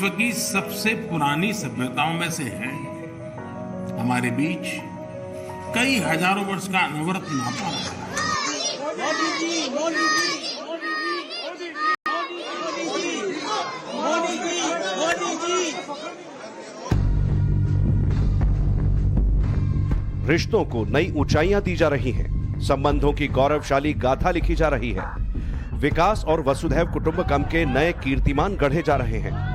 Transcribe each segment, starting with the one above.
विश्व की सबसे पुरानी सभ्यताओं में से है। हमारे बीच कई हजारों वर्ष का अनवरत नाता रहा है। रिश्तों को नई ऊंचाइयां दी जा रही हैं, संबंधों की गौरवशाली गाथा लिखी जा रही है, विकास और वसुधैव कुटुंबकम के नए कीर्तिमान गढ़े जा रहे हैं।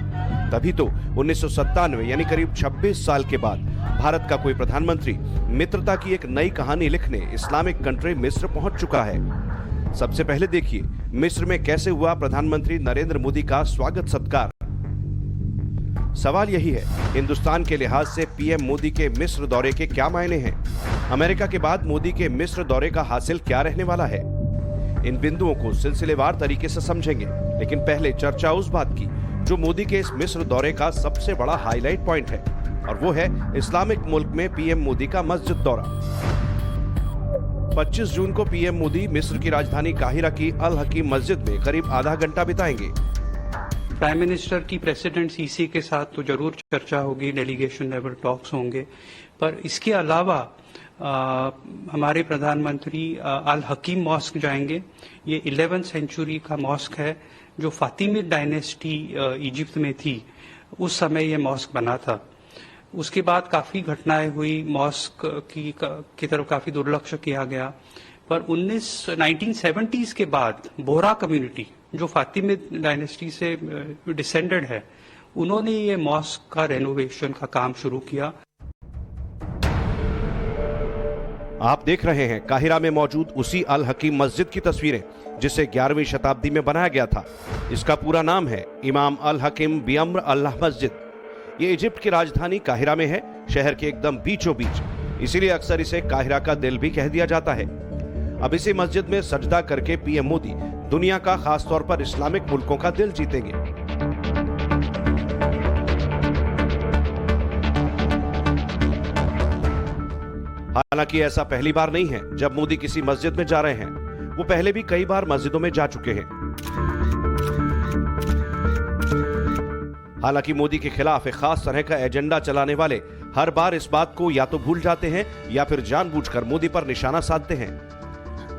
तभी तो 1997 यानी करीब 26 साल के बाद भारत का कोई प्रधानमंत्री मित्रता की एक नई कहानी लिखने इस्लामिक कंट्री मिस्र पहुंच चुका है। सबसे पहले देखिए मिस्र में कैसे हुआ प्रधानमंत्री नरेंद्र मोदी का स्वागत सत्कार। सवाल यही है, हिंदुस्तान के लिहाज से पीएम मोदी के मिस्र दौरे के क्या मायने हैं? अमेरिका के बाद मोदी के मिस्र दौरे का हासिल क्या रहने वाला है? इन बिंदुओं को सिलसिलेवार तरीके से समझेंगे, लेकिन पहले चर्चा उस बात की जो मोदी के इस मिस्र दौरे का सबसे बड़ा हाईलाइट पॉइंट है, और वो है इस्लामिक मुल्क में पीएम मोदी का मस्जिद दौरा। 25 जून को पीएम मोदी मिस्र की राजधानी काहिरा की अल हकीम मस्जिद में करीब आधा घंटा बिताएंगे। प्राइम मिनिस्टर की प्रेसिडेंट सीसी के साथ तो जरूर चर्चा होगी, डेलीगेशन लेवल टॉक्स होंगे, पर इसके अलावा हमारे प्रधानमंत्री अल हकीम मॉस्क जाएंगे। ये 11वीं सेंचुरी का मॉस्क है जो फातिमिड डायनेस्टी इजिप्ट में थी, उस समय ये मॉस्क बना था। उसके बाद काफी घटनाएं हुई, मॉस्क की तरफ काफी दुर्लक्ष्य किया गया, पर 1970s के बाद बोहरा कम्युनिटी जो फातिमिद डायनेस्टी से डिसेंडेड है, उन्होंने ये मॉस्क का रेनोवेशन का काम शुरू किया। आप देख रहे हैं काहिरा में मौजूद उसी अल हकीम मस्जिद की तस्वीरें जिसे 11वीं शताब्दी में बनाया गया था। इसका पूरा नाम है इमाम अल हकीम बिअम्र अल्लाह मस्जिद। ये इजिप्ट की राजधानी काहिरा में है, शहर के एकदम बीचों बीच, इसीलिए अक्सर इसे काहिरा का दिल भी कह दिया जाता है। अब इसी मस्जिद में सजदा करके पीएम मोदी दुनिया का खास तौर पर इस्लामिक मुल्कों का दिल जीतेंगे। हालांकि ऐसा पहली बार नहीं है जब मोदी किसी मस्जिद में जा रहे हैं, वो पहले भी कई बार मस्जिदों में जा चुके हैं। हालांकि मोदी के खिलाफ एक खास तरह का एजेंडा चलाने वाले हर बार इस बात को या तो भूल जाते हैं या फिर जानबूझकर मोदी पर निशाना साधते हैं।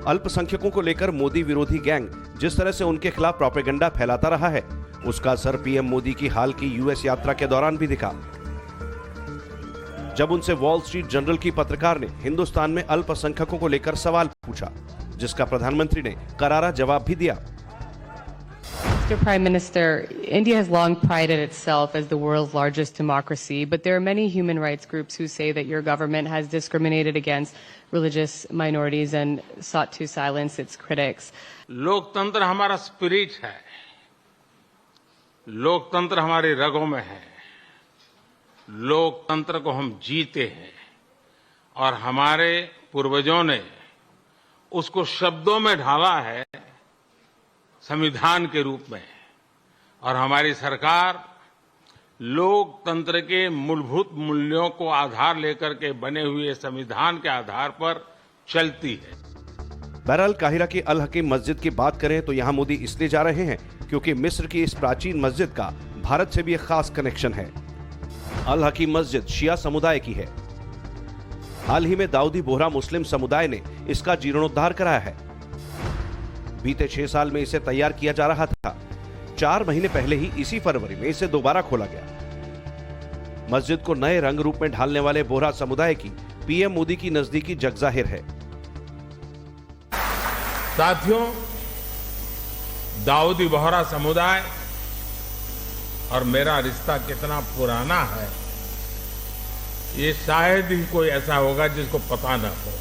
अल्पसंख्यकों को लेकर मोदी विरोधी गैंग जिस तरह से उनके खिलाफ प्रोपेगेंडा फैलाता रहा है, उसका असर पीएम मोदी की हाल की यूएस यात्रा के दौरान भी दिखा, जब उनसे वॉल स्ट्रीट जर्नल की पत्रकार ने हिंदुस्तान में अल्पसंख्यकों को लेकर सवाल पूछा, जिसका प्रधानमंत्री ने करारा जवाब भी दिया। Mr. Prime Minister, India has long prided itself as the world's largest democracy, but there are many human rights groups who say that your government has discriminated against religious minorities and sought to silence its critics. लोकतंत्र हमारा spirit है, लोकतंत्र हमारी रगों में है, लोकतंत्र को हम जीते हैं और हमारे पूर्वजों ने उसको शब्दों में ढाला है संविधान के रूप में, और हमारी सरकार लोकतंत्र के मूलभूत मूल्यों को आधार लेकर के बने हुए संविधान के आधार पर चलती है। बहरहाल काहिरा की अल हकीम मस्जिद की बात करें तो यहां मोदी इसलिए जा रहे हैं क्योंकि मिस्र की इस प्राचीन मस्जिद का भारत से भी एक खास कनेक्शन है। अल हकीम मस्जिद शिया समुदाय की है। हाल ही में दाऊदी बोहरा मुस्लिम समुदाय ने इसका जीर्णोद्धार कराया है। बीते 6 साल में इसे तैयार किया जा रहा था। 4 महीने पहले ही इसी फरवरी में इसे दोबारा खोला गया। मस्जिद को नए रंग रूप में ढालने वाले बोहरा समुदाय की पीएम मोदी की नजदीकी जगजाहिर है। साथियों, दाऊदी बोहरा समुदाय और मेरा रिश्ता कितना पुराना है, ये शायद ही कोई ऐसा होगा जिसको पता न हो।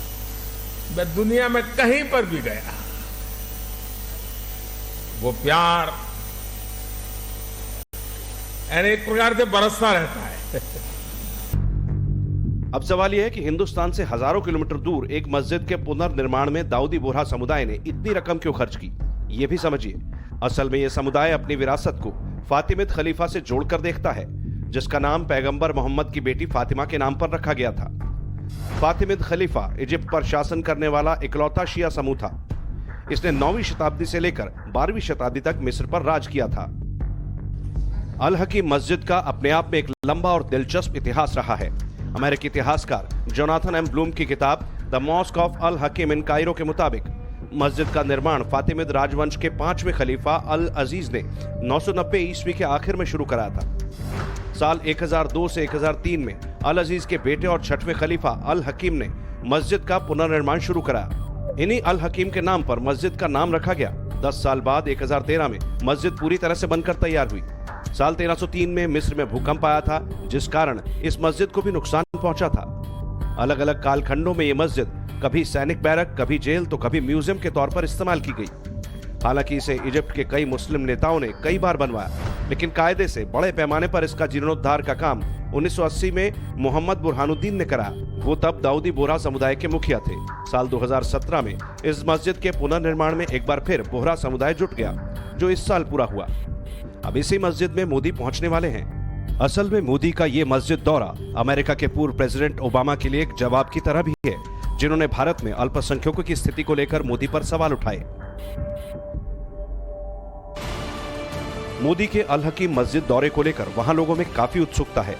मैं दुनिया में कहीं पर भी गया, वो प्यार एक प्रकार से बरसता रहता है। अब सवाल यह है कि हिंदुस्तान से हजारों किलोमीटर दूर एक मस्जिद के पुनर्निर्माण में दाऊदी बोहरा समुदाय ने इतनी रकम क्यों खर्च की, ये भी समझिए। असल में यह समुदाय अपनी विरासत को फातिमिद खलीफा से जोड़कर देखता है, जिसका नाम पैगंबर मोहम्मद की बेटी फातिमा के नाम पर रखा गया था। फातिमिद खलीफा इजिप्ट पर शासन करने वाला इकलौता शिया समूह था। इसने 9वीं शताब्दी से लेकर 12वीं शताब्दी तक मिस्र पर राज किया था। अल हकीम मस्जिद का अपने आप में एक लंबा और दिलचस्प इतिहास रहा है। अमेरिकी इतिहासकार जोनाथन एम ब्लूम की किताब the mosque of Al Hakim in Cairo के मुताबिक मस्जिद का निर्माण फातिमिद राजवंश के 5वें खलीफा अल अजीज ने 990 ईस्वी के आखिर में शुरू कराया था। साल 1002 से 1003 में अल अजीज के बेटे और 6वें खलीफा अल हकीम ने मस्जिद का पुनर्निर्माण शुरू कराया। इन्हीं अल हकीम के नाम पर मस्जिद का नाम रखा गया। 10 साल बाद 1013 में मस्जिद पूरी तरह से बनकर तैयार हुई। साल 1303 में मिस्र में भूकंप आया था, जिस कारण इस मस्जिद को भी नुकसान पहुंचा था। अलग अलग कालखंडों में ये मस्जिद कभी सैनिक बैरक, कभी जेल तो कभी म्यूजियम के तौर पर इस्तेमाल की गई। हालांकि इसे इजिप्ट के कई मुस्लिम नेताओं ने कई बार बनवाया, लेकिन कायदे से बड़े पैमाने पर इसका जीर्णोद्धार का काम 1980 में मोहम्मद बुरहानुद्दीन ने कराया। वो तब दाऊदी बोहरा समुदाय के मुखिया थे। साल 2017 में इस मस्जिद के पुनर्निर्माण में एक बार फिर बोहरा समुदाय जुट गया, जो इस साल पूरा हुआ। अब इसी मस्जिद में मोदी पहुंचने वाले हैं। असल में मोदी का ये मस्जिद दौरा अमेरिका के पूर्व प्रेसिडेंट ओबामा के लिए एक जवाब की तरह भी है, जिन्होंने भारत में अल्पसंख्यकों की स्थिति को लेकर मोदी पर सवाल उठाए। मोदी के अल हकीम मस्जिद दौरे को लेकर वहां लोगों में काफी उत्सुकता है।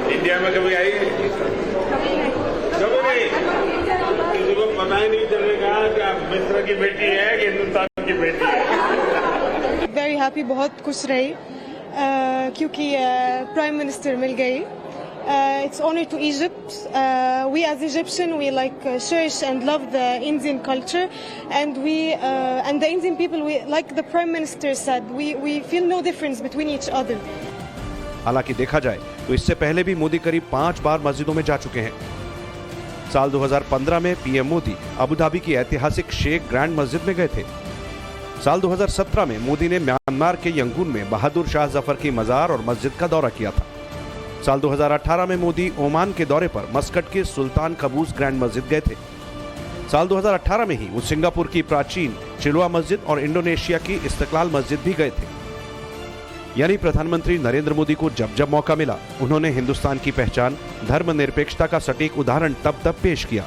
इंडिया में कभी आई? कभी नहीं। किसी को पता ही नहीं चलेगा कि आप मिस्र की बेटी है कि हिंदुस्तान की बेटी है। वेरी हैप्पी, बहुत खुश रही क्योंकि प्राइम मिनिस्टर मिल गई। It's honor to Egypt. We as Egyptian, we cherish and love the Indian culture, and and the Indian people, we, like the Prime Minister said, we feel no difference between each other. हालांकि देखा जाए तो इससे पहले भी मोदी करीब 5 बार मस्जिदों में जा चुके हैं। साल 2015 में पीएम मोदी अबू धाबी की ऐतिहासिक शेख ग्रैंड मस्जिद में गए थे। साल 2017 में मोदी ने म्यांमार के यंगून में बहादुर शाह जफर की मजार और मस्जिद का दौरा किया था। साल 2018 में मोदी ओमान के दौरे पर मस्कट के सुल्तान कबूस ग्रैंड मस्जिद गए थे। साल 2018 में ही वो सिंगापुर की प्राचीन चिलवा मस्जिद और इंडोनेशिया की इस्तिक्लाल मस्जिद भी गए थे। यानी प्रधानमंत्री नरेंद्र मोदी को जब जब मौका मिला, उन्होंने हिंदुस्तान की पहचान, धर्मनिरपेक्षता का सटीक उदाहरण तब तब पेश किया।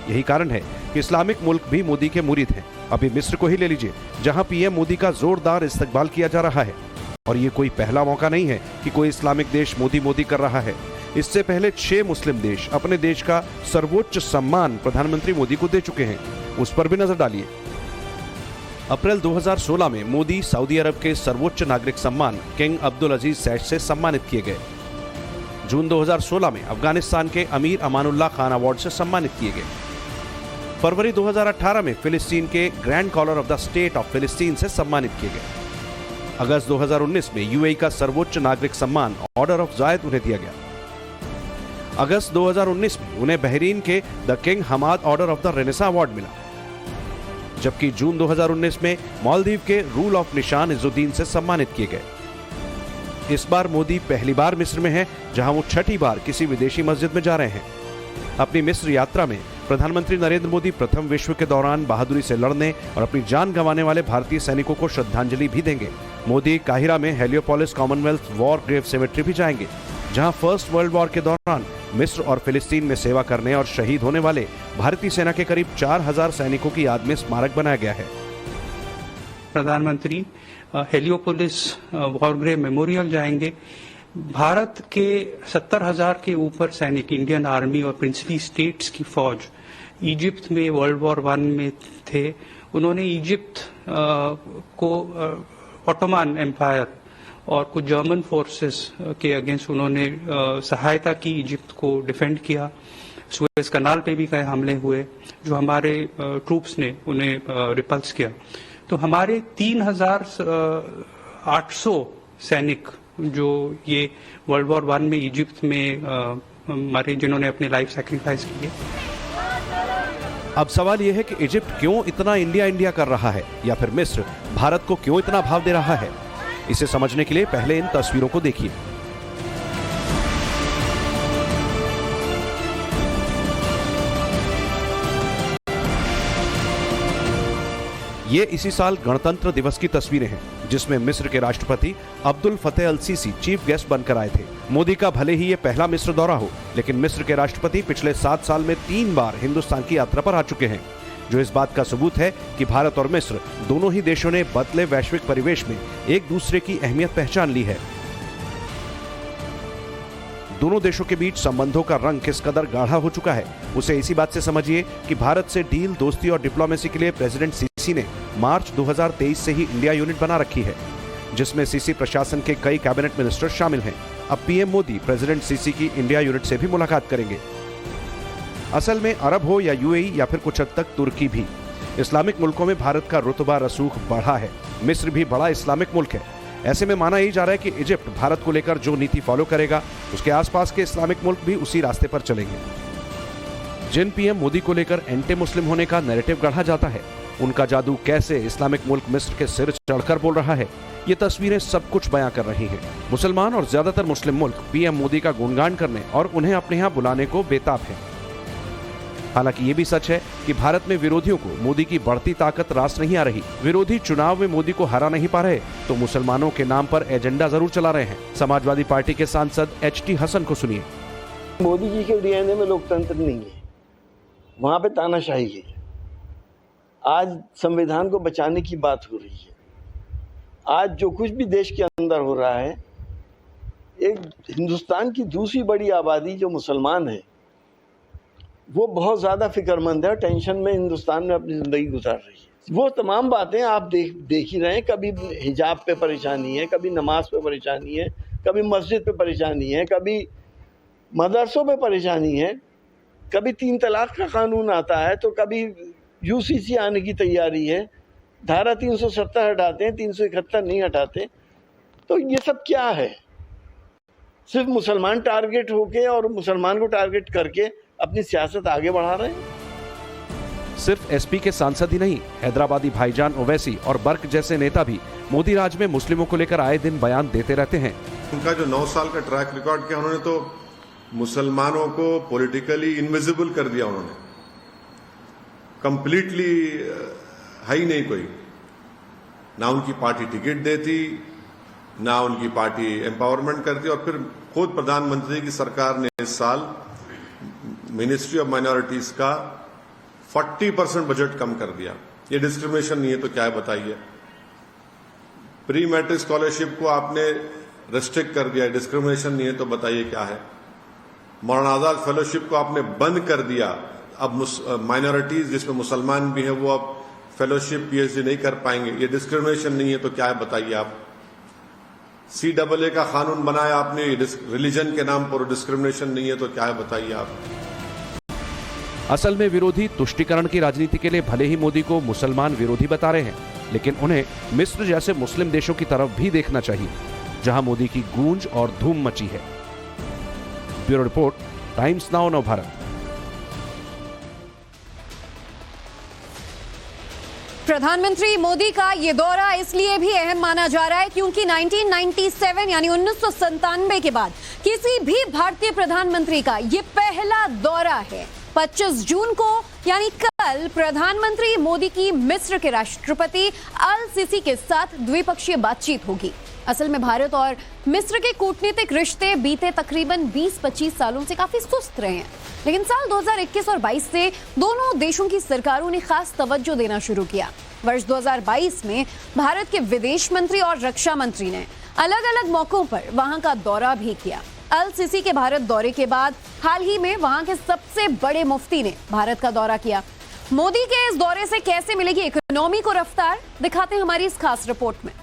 यही कारण है कि इस्लामिक मुल्क भी मोदी के मुरीद हैं। अभी मिस्र को ही ले लीजिए, जहां पीएम मोदी का जोरदार इस्तकबाल किया जा रहा है। और ये कोई पहला मौका नहीं है कि कोई इस्लामिक देश मोदी मोदी कर रहा है। इससे पहले 6 मुस्लिम देश अपने देश का सर्वोच्च सम्मान प्रधानमंत्री मोदी को दे चुके हैं। उस पर भी नजर डालिए। अप्रैल 2016 में मोदी सऊदी अरब के सर्वोच्च नागरिक सम्मान किंग अब्दुल अजीज सैद से सम्मानित किए गए। जून 2016 में अफगानिस्तान के अमीर अमानुल्लाह खान अवार्ड से सम्मानित किए गए। फरवरी 2018 में फिलिस्तीन के grand collar of the state of फिलिस्तीन से सम्मानित किए गए। अगस्त 2019 में यूएई का सर्वोच्च नागरिक सम्मान ऑर्डर ऑफ जायद उन्हें दिया गया। अगस्त 2019 में उन्हें बहरीन के the king Hamad order of the renaissance award मिला। जबकि जून 2019 में मालदीव के रूल ऑफ निशान इजुद्दीन से सम्मानित किए गए। इस बार मोदी पहली बार मिस्र में हैं, जहां वो 6ठी बार किसी विदेशी मस्जिद में जा रहे हैं। अपनी मिस्र यात्रा में प्रधानमंत्री नरेंद्र मोदी प्रथम विश्व के दौरान बहादुरी से लड़ने और अपनी जान गंवाने वाले भारतीय सैनिकों को श्रद्धांजलि भी देंगे। मोदी काहिरा में Heliopolis Commonwealth war grave cemetery भी जाएंगे, जहां फर्स्ट वर्ल्ड वॉर के दौरान मिस्र और फिलिस्तीन में सेवा करने और शहीद होने वाले भारतीय सेना के करीब 4000 सैनिकों की याद में स्मारक बनाया गया है। प्रधानमंत्री हेलियोपोलिस वॉर ग्रेव मेमोरियल जाएंगे। भारत के 70,000 के ऊपर सैनिक, इंडियन आर्मी और प्रिंसली स्टेट्स की फौज इजिप्ट में वर्ल्ड वॉर 1 में थे। उन्होंने इजिप्ट को ऑटोमन एम्पायर और कुछ जर्मन फोर्सेस के अगेंस्ट उन्होंने सहायता की, इजिप्ट को डिफेंड किया। सुएज कनाल पे भी कई हमले हुए जो हमारे ट्रूप्स ने उन्हें रिपल्स किया। तो हमारे 3,800 सैनिक जो ये वर्ल्ड वॉर 1 में इजिप्ट में मरे, जिन्होंने अपनी लाइफ सैक्रिफाइस की। अब सवाल यह है कि इजिप्ट क्यों इतना इंडिया इंडिया कर रहा है, या फिर मिस्र भारत को क्यों इतना भाव दे रहा है। इसे समझने के लिए पहले इन तस्वीरों को देखिए। ये इसी साल गणतंत्र दिवस की तस्वीरें हैं, जिसमें मिस्र के राष्ट्रपति अब्दुल फतेह अल सीसी चीफ गेस्ट बनकर आए थे। मोदी का भले ही ये पहला मिस्र दौरा हो, लेकिन मिस्र के राष्ट्रपति पिछले 7 साल में 3 बार हिंदुस्तान की यात्रा पर आ चुके हैं, जो इस बात का सबूत है कि भारत और मिस्र दोनों ही देशों ने बदले वैश्विक परिवेश में एक दूसरे की अहमियत पहचान ली है। दोनों देशों के बीच संबंधों का रंग किस कदर गाढ़ा हो चुका है, उसे इसी बात से समझिए कि भारत से डील, दोस्ती और डिप्लोमेसी के लिए प्रेसिडेंट सीसी ने मार्च 2023 से ही इंडिया यूनिट बना रखी है, जिसमें सीसी प्रशासन के कई कैबिनेट मिनिस्टर शामिल हैं। अब पीएम मोदी प्रेसिडेंट सीसी की इंडिया यूनिट से भी मुलाकात करेंगे। असल में अरब हो या यूएई या फिर कुछ हद तक तुर्की भी, इस्लामिक मुल्कों में भारत का रुतबा रसूख बढ़ा है। मिस्र भी बड़ा इस्लामिक मुल्क है। ऐसे में माना ही जा रहा है कि इजिप्ट भारत को लेकर जो नीति फॉलो करेगा, उसके आसपास के इस्लामिक मुल्क भी उसी रास्ते पर चलेंगे। जिन पीएम मोदी को लेकर एंटी मुस्लिम होने का नैरेटिव गढ़ा जाता है, उनका जादू कैसे इस्लामिक मुल्क मिस्र के सिर चढ़कर बोल रहा है, ये तस्वीरें सब कुछ बयां कर रही हैं। मुसलमान और ज्यादातर मुस्लिम मुल्क पीएम मोदी का गुणगान करने और उन्हें अपने यहाँ बुलाने को बेताब है। हालांकि ये भी सच है कि भारत में विरोधियों को मोदी की बढ़ती ताकत रास नहीं आ रही। विरोधी चुनाव में मोदी को हरा नहीं पा रहे, तो मुसलमानों के नाम पर एजेंडा जरूर चला रहे हैं। समाजवादी पार्टी के सांसद एचटी हसन को सुनिए। मोदी जी के डीएनए में लोकतंत्र नहीं है, वहां पे तानाशाही है। आज संविधान को बचाने की बात हो रही है। आज जो कुछ भी देश के अंदर हो रहा है, एक हिंदुस्तान की दूसरी बड़ी आबादी जो मुसलमान है, वो बहुत ज़्यादा फिक्रमंद है और टेंशन में हिंदुस्तान में अपनी ज़िंदगी गुजार रही है। वो तमाम बातें आप देख ही रहे हैं। कभी हिजाब पे परेशानी है, कभी नमाज पे परेशानी है, कभी मस्जिद पे परेशानी है, कभी मदरसों पे परेशानी है, कभी 3 तलाक का कानून आता है, तो कभी यूसीसी आने की तैयारी है। धारा 370 हटाते हैं, 371 नहीं हटाते। तो ये सब क्या है? सिर्फ मुसलमान टारगेट होके और मुसलमान को टारगेट करके अपनी सियासत आगे बढ़ा रहे हैं। सिर्फ एसपी के सांसद ही नहीं, हैदराबादी भाईजान ओवैसी और बर्क जैसे नेता भी मोदी राज में मुस्लिमों को लेकर आए दिन बयान देते रहते हैं। उनका जो 9 साल का ट्रैक रिकॉर्ड किया, उन्होंने तो मुसलमानों को पॉलिटिकली इनविजिबल कर दिया। उन्होंने कंप्लीटली है ही नहीं कोई, ना उनकी पार्टी टिकट देती, ना उनकी पार्टी एम्पावरमेंट करती। और फिर खुद प्रधानमंत्री की सरकार ने इस साल मिनिस्ट्री ऑफ माइनॉरिटीज का 40% बजट कम कर दिया। ये डिस्क्रिमिनेशन नहीं है तो क्या है बताइए? प्री मैट्रिक स्कॉलरशिप को आपने रेस्ट्रिक्ट कर दिया, डिस्क्रिमिनेशन नहीं है तो बताइए क्या है? मौलाना आजाद फेलोशिप को आपने बंद कर दिया। अब माइनॉरिटीज जिसमें मुसलमान भी है वो अब फेलोशिप पीएचडी नहीं कर पाएंगे। ये डिस्क्रिमिनेशन नहीं है तो क्या है बताइए आप? CAA का कानून बनाया आपने, रिलीजन के नाम पर डिस्क्रिमिनेशन नहीं है तो क्या है बताइए आप? असल में विरोधी तुष्टीकरण की राजनीति के लिए भले ही मोदी को मुसलमान विरोधी बता रहे हैं, लेकिन उन्हें मिस्र जैसे मुस्लिम देशों की तरफ भी देखना चाहिए, जहां मोदी की गूंज और धूम मची है। ब्यूरो रिपोर्ट, टाइम्स नाउ नव भारत। प्रधानमंत्री मोदी का ये दौरा इसलिए भी अहम माना जा रहा है क्योंकि 1997 यानी 1997 के बाद किसी भी भारतीय प्रधानमंत्री का ये पहला दौरा है। 25 जून को यानी कल प्रधानमंत्री मोदी की मिस्र के राष्ट्रपति अल सीसी के साथ द्विपक्षीय बातचीत होगी। असल में भारत और मिस्र के कूटनीतिक रिश्ते बीते तकरीबन 20-25 सालों से काफी सुस्त रहे हैं, लेकिन साल 2021 और 22 से दोनों देशों की सरकारों ने खास तवज्जो देना शुरू किया। वर्ष 2022 में भारत के विदेश मंत्री और रक्षा मंत्री ने अलग अलग मौकों पर वहां का दौरा भी किया। अल सीसी के भारत दौरे के बाद हाल ही में वहां के सबसे बड़े मुफ्ती ने भारत का दौरा किया। मोदी के इस दौरे से कैसे मिलेगी इकोनॉमी को रफ्तार, दिखाते हैं हमारी इस खास रिपोर्ट में।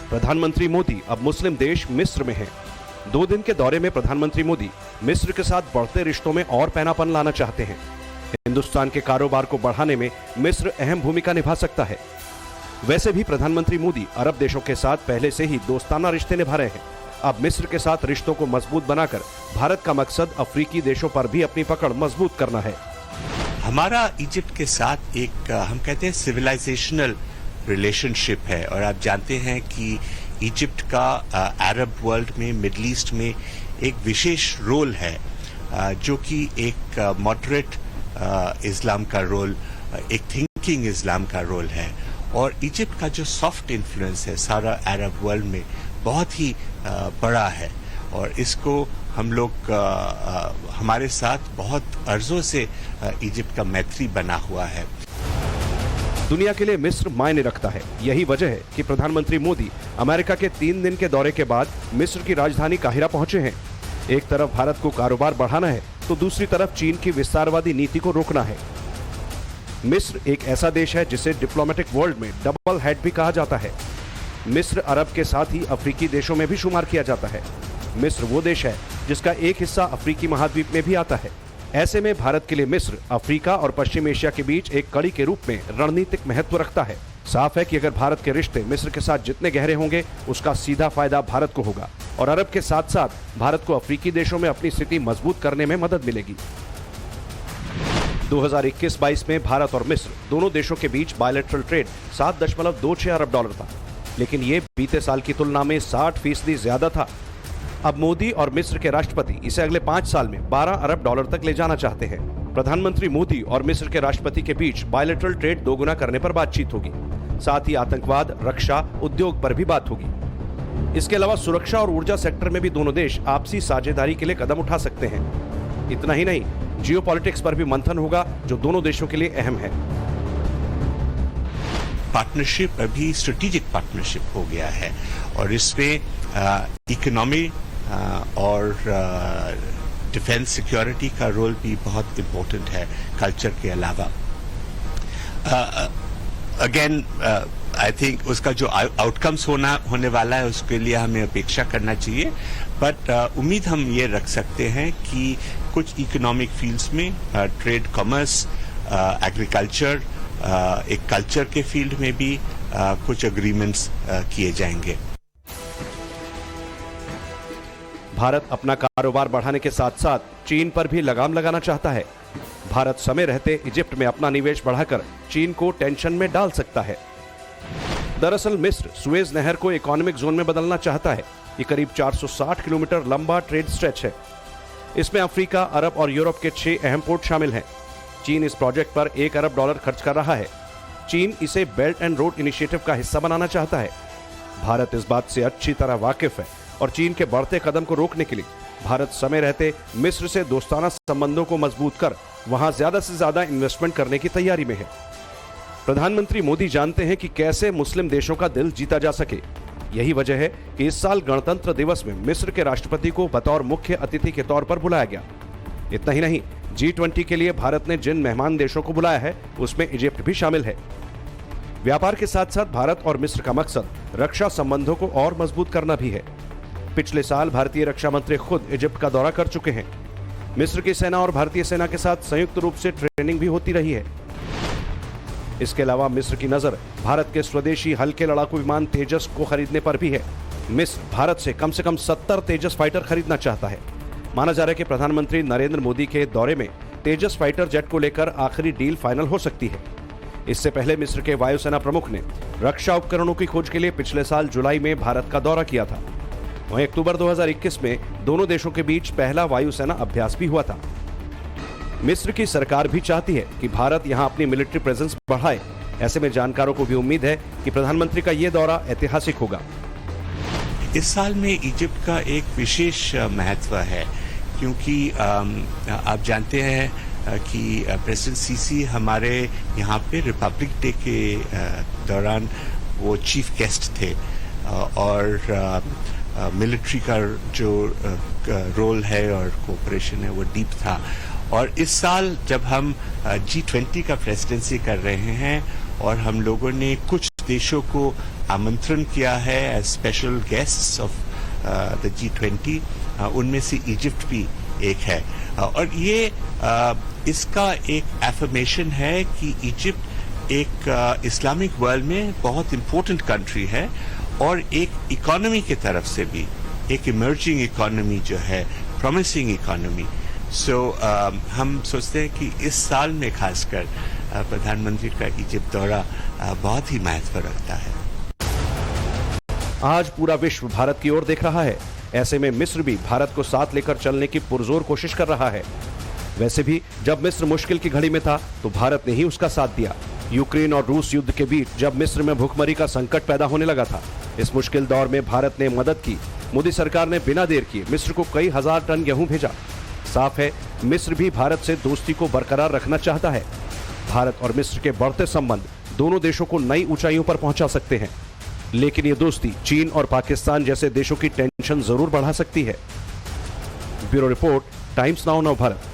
प्रधानमंत्री मोदी अब मुस्लिम देश मिस्र में हैं। 2 दिन के दौरे में प्रधानमंत्री मोदी मिस्र के साथ बढ़ते रिश्तों में और पैनापन लाना चाहते हैं। हिंदुस्तान के कारोबार को बढ़ाने में मिस्र अहम भूमिका निभा सकता है। वैसे भी प्रधानमंत्री मोदी अरब देशों के साथ पहले से ही दोस्ताना रिश्ते निभा रहे हैं। अब मिस्र के साथ रिश्तों को मजबूत बनाकर भारत का मकसद अफ्रीकी देशों पर भी अपनी पकड़ मजबूत करना है। हमारा इजिप्ट के साथ एक हम कहते हैं सिविलाइजेशनल रिलेशनशिप है, और आप जानते हैं कि इजिप्ट का अरब वर्ल्ड में, मिडल ईस्ट में एक विशेष रोल है, जो कि एक मॉडरेट इस्लाम का रोल, एक थिंकिंग इस्लाम का रोल है। और इजिप्ट का जो सॉफ्ट इन्फ्लुएंस है सारा अरब वर्ल्ड में बहुत ही बड़ा है, और इसको हम लोग हमारे साथ बहुत अर्जों से इजिप्ट का मैत्री बना हुआ है। दुनिया के लिए मिस्र मायने रखता है। यही वजह है कि प्रधानमंत्री मोदी अमेरिका के 3 दिन के दौरे के बाद मिस्र की राजधानी काहिरा पहुंचे हैं। एक तरफ भारत को कारोबार बढ़ाना है तो दूसरी तरफ चीन की विस्तारवादी नीति को रोकना है। मिस्र एक ऐसा देश है जिसे डिप्लोमेटिक वर्ल्ड में डबल हेड भी कहा जाता है। मिस्र अरब के साथ ही अफ्रीकी देशों में भी शुमार किया जाता है। मिस्र वो देश है जिसका एक हिस्सा अफ्रीकी महाद्वीप में भी आता है। ऐसे में भारत के लिए मिस्र अफ्रीका और पश्चिम एशिया के बीच एक कड़ी के रूप में रणनीतिक महत्व रखता है। साफ है कि अगर भारत के रिश्ते मिस्र के साथ जितने गहरे होंगे उसका सीधा फायदा भारत को होगा, और अरब के साथ साथ भारत को अफ्रीकी देशों में अपनी स्थिति मजबूत करने में मदद मिलेगी। 2021-22 में भारत और मिस्र दोनों देशों के बीच बायलैटरल ट्रेड 7.26 अरब डॉलर था, लेकिन ये बीते साल की तुलना में 60% ज्यादा था। अब मोदी और मिस्र के राष्ट्रपति इसे अगले 5 साल में 12 अरब डॉलर तक ले जाना चाहते हैं। प्रधानमंत्री मोदी और मिस्र के राष्ट्रपति के बीच बायलैटरल ट्रेड दोगुना करने पर बातचीत होगी। साथ ही आतंकवाद, रक्षा, उद्योग पर भी बात होगी। इसके अलावा सुरक्षा और ऊर्जा सेक्टर में भी दोनों देश आपसी साझेदारी के लिए कदम उठा सकते हैं। इतना ही नहीं, जियोपॉलिटिक्स पर भी मंथन होगा, जो दोनों देशों के लिए अहम है। पार्टनरशिप अभी स्ट्रेटेजिक पार्टनरशिप हो गया है, और इसमें इकोनॉमी और डिफेंस सिक्योरिटी का रोल भी बहुत इम्पोर्टेंट है, कल्चर के अलावा। अगेन आई थिंक उसका जो आउटकम्स होने वाला है उसके लिए हमें अपेक्षा करना चाहिए, बट उम्मीद हम ये रख सकते हैं कि कुछ इकोनॉमिक फील्ड्स में, ट्रेड, कॉमर्स, एग्रीकल्चर, एक कल्चर के फील्ड में भी कुछ एग्रीमेंट्स किए जाएंगे। भारत अपना कारोबार बढ़ाने के साथ साथ चीन पर भी लगाम लगाना चाहता है। भारत समय रहते इजिप्ट में अपना निवेश बढ़ाकर चीन को टेंशन में डाल सकता है। दरअसल मिस्र सुएज नहर को इकोनॉमिक जोन में बदलना चाहता है। ये करीब 460 किलोमीटर लंबा ट्रेड स्ट्रेच है। इसमें अफ्रीका, अरब और यूरोप के 6 अहम पोर्ट शामिल हैं। चीन इस प्रोजेक्ट पर 1 अरब डॉलर खर्च कर रहा है। चीन इसे बेल्ट एंड रोड इनिशिएटिव का हिस्सा बनाना चाहता है। भारत इस बात से अच्छी तरह वाकिफ है, और चीन के बढ़ते कदम को रोकने के लिए भारत समय रहते मिस्र से दोस्ताना संबंधों को मजबूत कर वहां ज्यादा से ज्यादा इन्वेस्टमेंट करने की तैयारी में है। प्रधानमंत्री मोदी जानते हैं कि कैसे मुस्लिम देशों का दिल जीता जा सके। यही वजह है कि इस साल गणतंत्र दिवस में मिस्र के राष्ट्रपति को बतौर मुख्य अतिथि के तौर पर बुलाया गया। इतना ही नहीं, G20 के लिए भारत ने जिन मेहमान देशों को बुलाया है उसमें इजिप्ट भी शामिल है। व्यापार के साथ साथ भारत और मिस्र का मकसद रक्षा संबंधों को और मजबूत करना भी है। पिछले साल भारतीय रक्षा मंत्री खुद इजिप्ट का दौरा कर चुके हैं। मिस्र की सेना और भारतीय सेना के साथ संयुक्त रूप से ट्रेनिंग भी होती रही है। इसके अलावा मिस्र की नजर भारत के स्वदेशी हल्के लड़ाकू विमान तेजस को खरीदने पर भी है। मिस्र भारत से कम 70 तेजस फाइटर खरीदना चाहता है। माना जा रहा है कि प्रधानमंत्री नरेंद्र मोदी के दौरे में तेजस फाइटर जेट को लेकर आखिरी डील फाइनल हो सकती है। इससे पहले मिस्र के वायुसेना प्रमुख ने रक्षा उपकरणों की खोज के लिए पिछले साल जुलाई में भारत का दौरा किया था। वहीं अक्टूबर 2021 में दोनों देशों के बीच पहला वायुसेना अभ्यास भी हुआ था। मिस्र की सरकार भी चाहती है कि भारत यहां अपनी मिलिट्री प्रेजेंस बढ़ाए। ऐसे में जानकारों को भी उम्मीद है कि प्रधानमंत्री का ये दौरा ऐतिहासिक होगा। इस साल में इजिप्ट का एक विशेष महत्व है, क्योंकि आप जानते हैं कि प्रेसिडेंट सीसी हमारे यहाँ पे रिपब्लिक डे के दौरान वो चीफ गेस्ट थे, और मिलिट्री का जो रोल है और कोऑपरेशन है वो डीप था। और इस साल जब हम G20 का प्रेसिडेंसी कर रहे हैं और हम लोगों ने कुछ देशों को आमंत्रण किया है as special guests of the G20, उनमें से इजिप्ट भी एक है। और ये इसका एक एफर्मेशन है कि इजिप्ट एक इस्लामिक वर्ल्ड में बहुत इम्पोर्टेंट कंट्री है, और एक इकोनॉमी की तरफ से भी एक इमर्जिंग इकोनॉमी जो है, प्रॉमिसिंग इकोनॉमी। सो हम सोचते हैं कि इस साल में खासकर प्रधानमंत्री का इजिप्ट दौरा बहुत ही महत्व रखता है। आज पूरा विश्व भारत की ओर देख रहा है। ऐसे में मिस्र भी भारत को साथ लेकर चलने की पुरजोर कोशिश कर रहा है। वैसे भी जब मिस्र मुश्किल की घड़ी में था तो भारत ने ही उसका साथ दिया। यूक्रेन और रूस युद्ध के बीच जब मिस्र में भूखमरी का संकट पैदा होने लगा था, इस मुश्किल दौर में भारत ने मदद की। मोदी सरकार ने बिना देर किए मिस्र को कई हजार टन गेहूं भेजा। साफ है, मिस्र भी भारत से दोस्ती को बरकरार रखना चाहता है। भारत और मिस्र के बढ़ते संबंध दोनों देशों को नई ऊंचाइयों पर पहुंचा सकते हैं, लेकिन ये दोस्ती चीन और पाकिस्तान जैसे देशों की टेंशन जरूर बढ़ा सकती है। ब्यूरो रिपोर्ट, टाइम्स नाउ नव भारत।